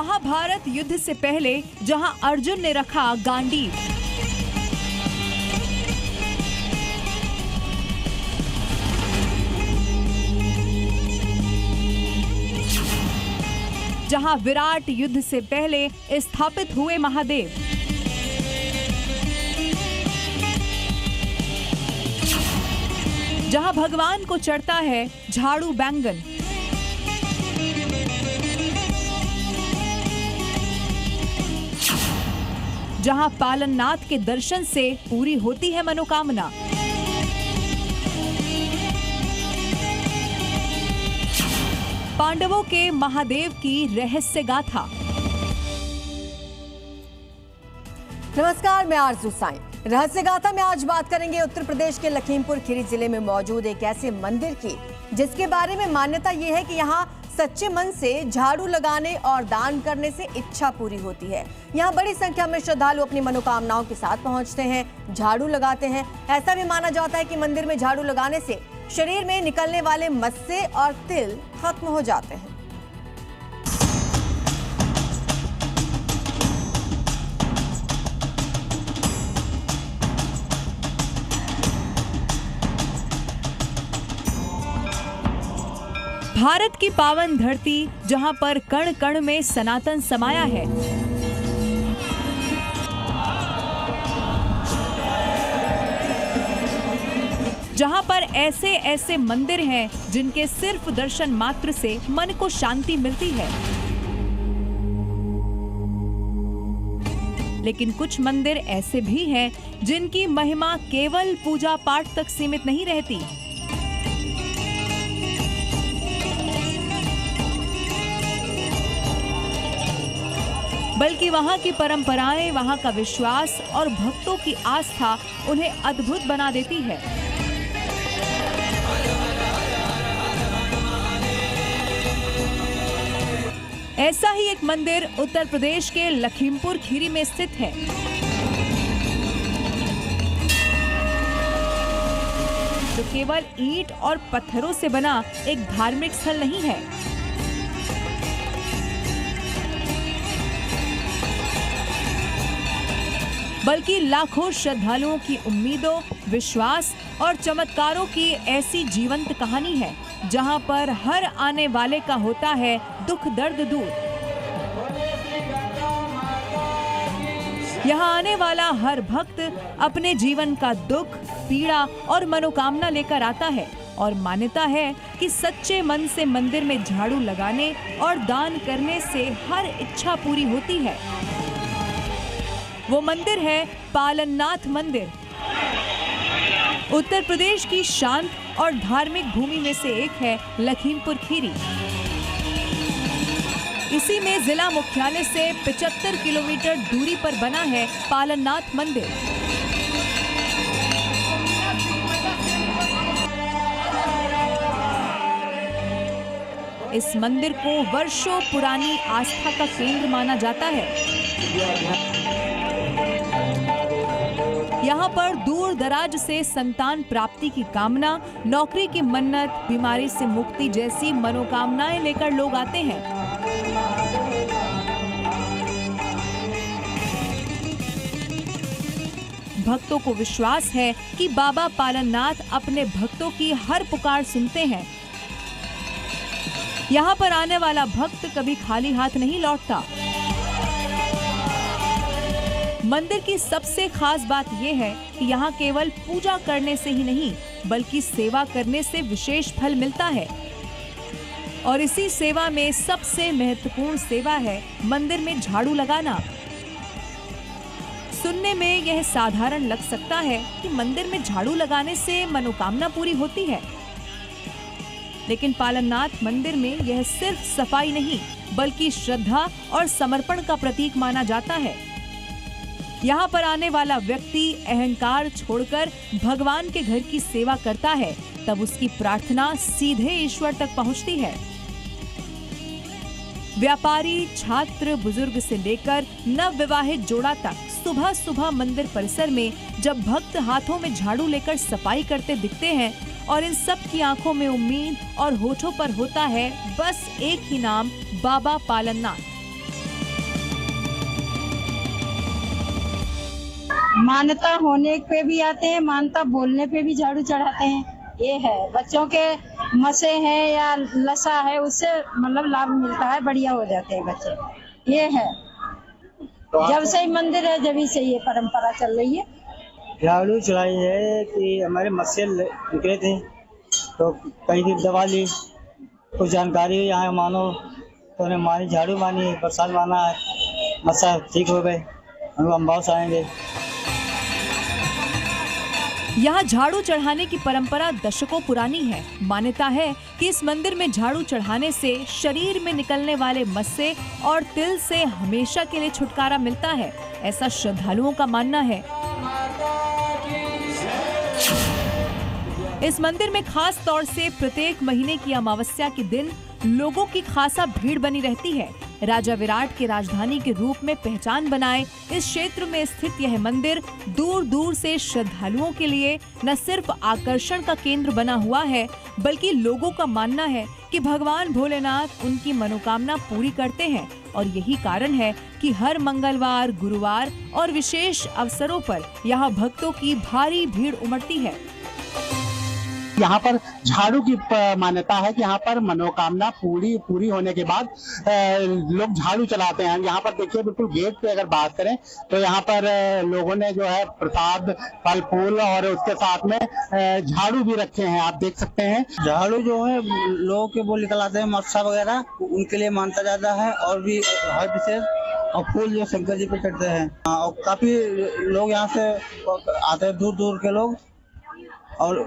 महाभारत युद्ध से पहले जहां अर्जुन ने रखा गांडीव, जहां विराट युद्ध से पहले स्थापित हुए महादेव, जहां भगवान को चढ़ता है झाड़ू बैंगन, जहां पालननाथ के दर्शन से पूरी होती है मनोकामना, पांडवों के महादेव की रहस्य गाथा। नमस्कार, मैं आरजू साईं। रहस्य गाथा में आज बात करेंगे उत्तर प्रदेश के लखीमपुर खीरी जिले में मौजूद एक ऐसे मंदिर की जिसके बारे में मान्यता ये है कि यहाँ सच्चे मन से झाड़ू लगाने और दान करने से इच्छा पूरी होती है। यहाँ बड़ी संख्या में श्रद्धालु अपनी मनोकामनाओं के साथ पहुँचते हैं, झाड़ू लगाते हैं। ऐसा भी माना जाता है कि मंदिर में झाड़ू लगाने से शरीर में निकलने वाले मस्से और तिल खत्म हो जाते हैं। भारत की पावन धरती जहां पर कण कण में सनातन समाया है, जहां पर ऐसे ऐसे मंदिर हैं जिनके सिर्फ दर्शन मात्र से मन को शांति मिलती है। लेकिन कुछ मंदिर ऐसे भी हैं जिनकी महिमा केवल पूजा पाठ तक सीमित नहीं रहती, बल्कि वहाँ की परंपराएं, वहाँ का विश्वास और भक्तों की आस्था उन्हें अद्भुत बना देती है। ऐसा ही एक मंदिर उत्तर प्रदेश के लखीमपुर खीरी में स्थित है। जो केवल ईंट और पत्थरों से बना एक धार्मिक स्थल नहीं है, बल्कि लाखों श्रद्धालुओं की उम्मीदों, विश्वास और चमत्कारों की ऐसी जीवंत कहानी है जहां पर हर आने वाले का होता है दुख दर्द दूर। यहां आने वाला हर भक्त अपने जीवन का दुख, पीड़ा और मनोकामना लेकर आता है और मान्यता है कि सच्चे मन से मंदिर में झाड़ू लगाने और दान करने से हर इच्छा पूरी होती है। वो मंदिर है पालननाथ मंदिर। उत्तर प्रदेश की शांत और धार्मिक भूमि में से एक है लखीमपुर खीरी। इसी में जिला मुख्यालय से 75 किलोमीटर दूरी पर बना है पालननाथ मंदिर। इस मंदिर को वर्षों पुरानी आस्था का केंद्र माना जाता है। यहाँ पर दूर दराज से संतान प्राप्ति की कामना, नौकरी की मन्नत, बीमारी से मुक्ति जैसी मनोकामनाएं लेकर लोग आते हैं। भक्तों को विश्वास है कि बाबा पालननाथ अपने भक्तों की हर पुकार सुनते हैं। यहाँ पर आने वाला भक्त कभी खाली हाथ नहीं लौटता। मंदिर की सबसे खास बात यह है कि यहाँ केवल पूजा करने से ही नहीं, बल्कि सेवा करने से विशेष फल मिलता है। और इसी सेवा में सबसे महत्वपूर्ण सेवा है मंदिर में झाड़ू लगाना। सुनने में यह साधारण लग सकता है कि मंदिर में झाड़ू लगाने से मनोकामना पूरी होती है, लेकिन पालननाथ मंदिर में यह सिर्फ सफाई नहीं, बल्कि श्रद्धा और समर्पण का प्रतीक माना जाता है। यहाँ पर आने वाला व्यक्ति अहंकार छोड़कर भगवान के घर की सेवा करता है, तब उसकी प्रार्थना सीधे ईश्वर तक पहुँचती है। व्यापारी, छात्र, बुजुर्ग से लेकर नवविवाहित जोड़ा तक सुबह सुबह मंदिर परिसर में जब भक्त हाथों में झाड़ू लेकर सफाई करते दिखते हैं और इन सब की आंखों में उम्मीद और होठों पर होता है बस एक ही नाम, बाबा पालननाथ। मान्यता होने पे भी आते हैं, मान्यता बोलने पे भी झाड़ू चढ़ाते हैं। ये है, बच्चों के मसे हैं या लसा है उससे मतलब लाभ मिलता है, बढ़िया हो जाते हैं बच्चे। ये है, जब से ही मंदिर है जब से ये परंपरा चल रही है। झाड़ू चढ़ाई है कि हमारे मस्से निकले थे तो कहीं की दवा ली, कुछ जानकारी यहाँ मानो तो उन्हें मानी, झाड़ू मानी, प्रसाद माना है, मस्सा ठीक हो गए, हम अम्बास आएंगे। यहाँ झाड़ू चढ़ाने की परंपरा दशकों पुरानी है। मान्यता है कि इस मंदिर में झाड़ू चढ़ाने से शरीर में निकलने वाले मस्से और तिल से हमेशा के लिए छुटकारा मिलता है, ऐसा श्रद्धालुओं का मानना है। इस मंदिर में खास तौर से प्रत्येक महीने की अमावस्या के दिन लोगों की खासा भीड़ बनी रहती है। राजा विराट के राजधानी के रूप में पहचान बनाए इस क्षेत्र में स्थित यह मंदिर दूर दूर से श्रद्धालुओं के लिए न सिर्फ आकर्षण का केंद्र बना हुआ है, बल्कि लोगों का मानना है कि भगवान भोलेनाथ उनकी मनोकामना पूरी करते हैं और यही कारण है कि हर मंगलवार, गुरुवार और विशेष अवसरों पर यहाँ भक्तों की भारी भीड़ उमड़ती है। यहाँ पर झाड़ू की मान्यता है कि यहाँ पर मनोकामना पूरी होने के बाद लोग झाड़ू चलाते हैं। यहाँ पर देखिए, बिल्कुल गेट पे अगर बात करें तो यहाँ पर लोगों ने जो है प्रसाद, फल फूल और उसके साथ में झाड़ू भी रखे हैं, आप देख सकते हैं। झाड़ू जो है लोगों के वो निकल आते हैं, मस्सा वगैरह उनके लिए मानता जाता है और भी हर विशेष, और फूल जो शंकर जी पे चढ़ते हैं। और काफी लोग यहाँ से आते हैं, दूर दूर के लोग, और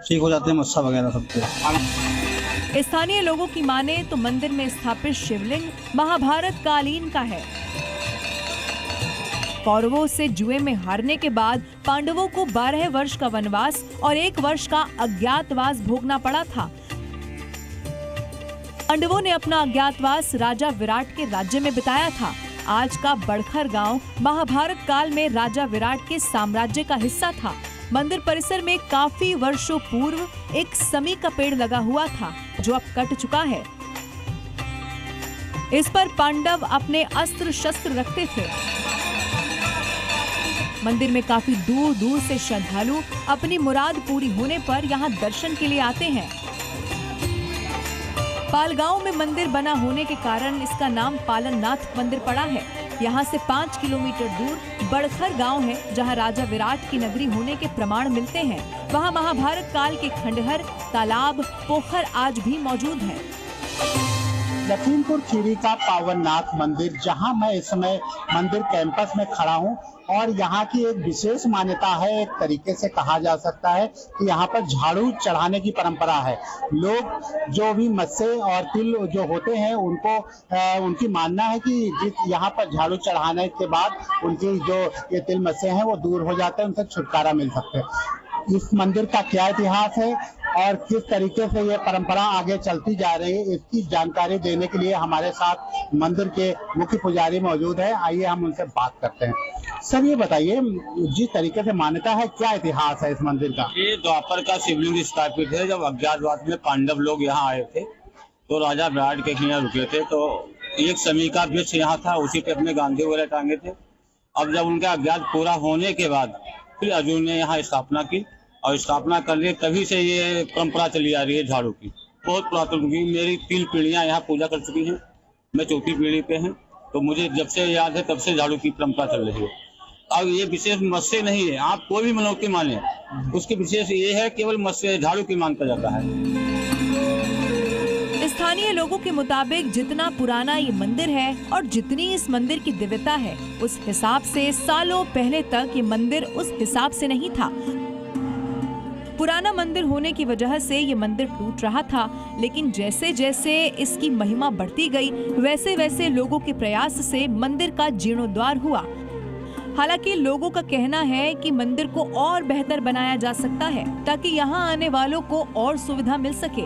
ठीक हो जाते हैं मस्सा वगैरह सबसे। स्थानीय लोगों की माने तो मंदिर में स्थापित शिवलिंग महाभारत कालीन का है। कौरवों से जुए में हारने के बाद पांडवों को 12 वर्ष का वनवास और 1 वर्ष का अज्ञातवास भोगना पड़ा था। पांडवों ने अपना अज्ञातवास राजा विराट के राज्य में बिताया था। आज का बड़खर गांव महाभारत काल में राजा विराट के साम्राज्य का हिस्सा था। मंदिर परिसर में काफी वर्षों पूर्व एक समी का पेड़ लगा हुआ था जो अब कट चुका है। इस पर पांडव अपने अस्त्र शस्त्र रखते थे। मंदिर में काफी दूर दूर से श्रद्धालु अपनी मुराद पूरी होने पर यहाँ दर्शन के लिए आते हैं। पालगांव में मंदिर बना होने के कारण इसका नाम पालननाथ मंदिर पड़ा है। यहाँ से 5 किलोमीटर दूर बड़खर गांव है, जहाँ राजा विराट की नगरी होने के प्रमाण मिलते हैं। वहाँ महाभारत काल के खंडहर, तालाब, पोखर आज भी मौजूद हैं। लखीमपुर खीरी का पावननाथ मंदिर, जहां मैं इस समय मंदिर कैंपस में खड़ा हूं, और यहाँ की एक विशेष मान्यता है, एक तरीके से कहा जा सकता है कि यहाँ पर झाड़ू चढ़ाने की परंपरा है। लोग जो भी मस्से और तिल जो होते हैं उनको उनकी मानना है कि जिस यहाँ पर झाड़ू चढ़ाने के बाद उनकी जो ये तिल मस्से हैं वो दूर हो जाते हैं, उनसे छुटकारा मिल सकते हैं। इस मंदिर का क्या इतिहास है और किस तरीके से ये परंपरा आगे चलती जा रही है, इसकी जानकारी देने के लिए हमारे साथ मंदिर के मुख्य पुजारी मौजूद है। आइए हम उनसे बात करते हैं। सर, ये बताइए, जिस तरीके से मान्यता है, क्या इतिहास है इस मंदिर का? ये द्वापर का शिवलिंग स्थापित है। जब अज्ञातवास में पांडव लोग यहाँ आए थे तो राजा विराट के यहाँ रुके थे, तो एक समी का वृक्ष यहाँ था, उसी पे अपने गांधी वगैरह टांगे थे। अब जब उनका अज्ञात पूरा होने के बाद फिर अर्जुन ने यहाँ स्थापना की, और स्थापना करने तभी से ये परंपरा चली आ रही है झाड़ू की। बहुत पुरातन की, मेरी 3 पीढ़ियां यहाँ पूजा कर चुकी हैं, मैं 4थी पीढ़ी पे हैं, तो मुझे जब से याद है तब से झाड़ू की परंपरा चल रही है। अब ये विशेष मस्से नहीं है, आप कोई भी मनोक्ति माने, उसकी विशेष ये है केवल मस्से झाड़ू की मानता जाता है। स्थानीय लोगों के मुताबिक जितना पुराना ये मंदिर है और जितनी इस मंदिर की दिव्यता है, उस हिसाब से सालों पहले तक ये मंदिर उस हिसाब से नहीं था। पुराना मंदिर होने की वजह से ये मंदिर टूट रहा था, लेकिन जैसे जैसे इसकी महिमा बढ़ती गई, वैसे वैसे लोगों के प्रयास से मंदिर का जीर्णोद्धार हुआ। हालांकि लोगों का कहना है कि मंदिर को और बेहतर बनाया जा सकता है ताकि यहाँ आने वालों को और सुविधा मिल सके।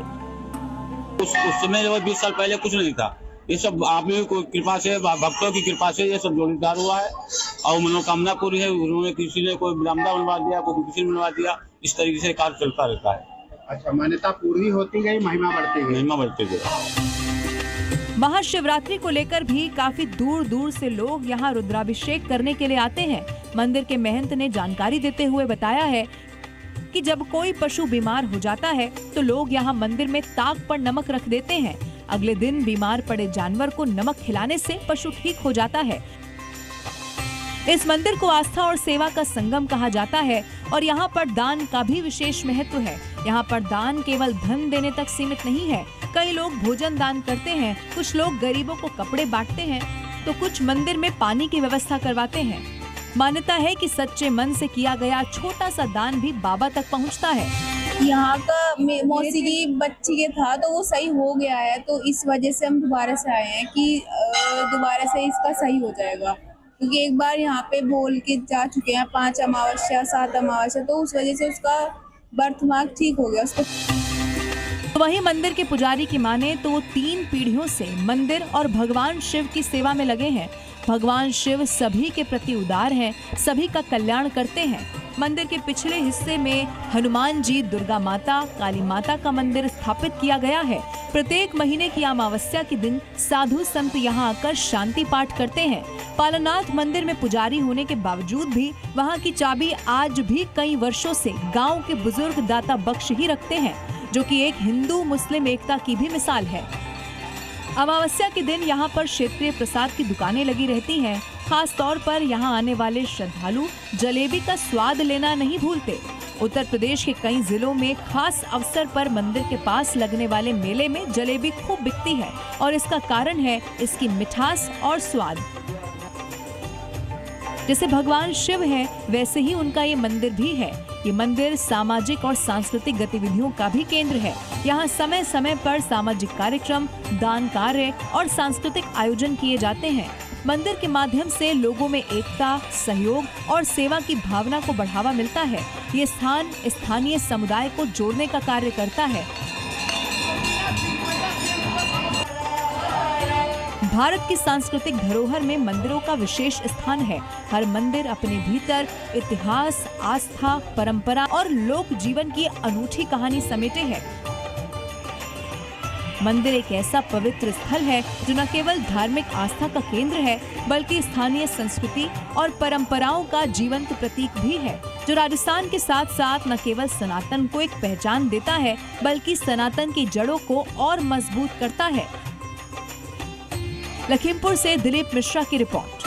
उस समय 20 साल पहले कुछ नहीं था। ये सब आप लोगों की कृपा से, भक्तों की कृपा से ये सब जोड़ीदार हुआ है और मनोकामना पूरी है। उन्होंने किसी ने कोई बरामदा बनवा दिया, कोई किसी ने बनवा दिया, इस तरीके से कार्य चलता रहता है। अच्छा, मान्यता पूरी होती गई, महिमा बढ़ती गई। महिमा बढ़ती गई। महाशिवरात्रि को लेकर भी काफी दूर दूर से लोग यहाँ रुद्राभिषेक करने के लिए आते हैं। मंदिर के महंत ने जानकारी देते हुए बताया है कि जब कोई पशु बीमार हो जाता है तो लोग यहाँ मंदिर में ताक पर नमक रख देते हैं। अगले दिन बीमार पड़े जानवर को नमक खिलाने से पशु ठीक हो जाता है। इस मंदिर को आस्था और सेवा का संगम कहा जाता है और यहाँ पर दान का भी विशेष महत्व है। यहाँ पर दान केवल धन देने तक सीमित नहीं है। कई लोग भोजन दान करते हैं, कुछ लोग गरीबों को कपड़े बांटते हैं, तो कुछ मंदिर में पानी की व्यवस्था करवाते हैं। मान्यता है कि सच्चे मन से किया गया छोटा सा दान भी बाबा तक पहुँचता है। यहाँ का मौसी की बच्ची के था तो वो सही हो गया है, तो इस वजह से हम दोबारा से आए हैं कि दोबारा से इसका सही हो जाएगा, क्योंकि एक बार यहाँ पे बोल के जा चुके हैं 5 अमावस्या 7 अमावस्या, तो उस वजह से उसका बर्थ मार्क ठीक हो गया उसको। वहीं मंदिर के पुजारी की माने तो वो 3 पीढ़ियों से मंदिर और भगवान शिव की सेवा में लगे हैं। भगवान शिव सभी के प्रति उदार हैं, सभी का कल्याण करते हैं। मंदिर के पिछले हिस्से में हनुमान जी, दुर्गा माता, काली माता का मंदिर स्थापित किया गया है। प्रत्येक महीने की अमावस्या के दिन साधु संत यहाँ आकर शांति पाठ करते हैं। पालनाथ मंदिर में पुजारी होने के बावजूद भी वहाँ की चाबी आज भी कई वर्षों से गांव के बुजुर्ग दाता बख्श ही रखते हैं, जो कि एक हिंदू मुस्लिम एकता की भी मिसाल है। अमावस्या के दिन यहाँ पर क्षेत्रीय प्रसाद की दुकानें लगी रहती हैं। खास तौर पर यहाँ आने वाले श्रद्धालु जलेबी का स्वाद लेना नहीं भूलते। उत्तर प्रदेश के कई जिलों में खास अवसर पर मंदिर के पास लगने वाले मेले में जलेबी खूब बिकती है और इसका कारण है इसकी मिठास और स्वाद। जैसे भगवान शिव है वैसे ही उनका ये मंदिर भी है। ये मंदिर सामाजिक और सांस्कृतिक गतिविधियों का भी केंद्र है। यहाँ समय समय पर सामाजिक कार्यक्रम, दान कार्य और सांस्कृतिक आयोजन किए जाते हैं। मंदिर के माध्यम से लोगों में एकता, सहयोग और सेवा की भावना को बढ़ावा मिलता है। ये स्थान स्थानीय समुदाय को जोड़ने का कार्य करता है। भारत की सांस्कृतिक धरोहर में मंदिरों का विशेष स्थान है। हर मंदिर अपने भीतर इतिहास, आस्था, परंपरा और लोक जीवन की अनूठी कहानी समेटे है। मंदिर एक ऐसा पवित्र स्थल है जो न केवल धार्मिक आस्था का केंद्र है, बल्कि स्थानीय संस्कृति और परंपराओं का जीवंत प्रतीक भी है, जो राजस्थान के साथ साथ न केवल सनातन को एक पहचान देता है, बल्कि सनातन की जड़ों को और मजबूत करता है। लखीमपुर से दिलीप मिश्रा की रिपोर्ट।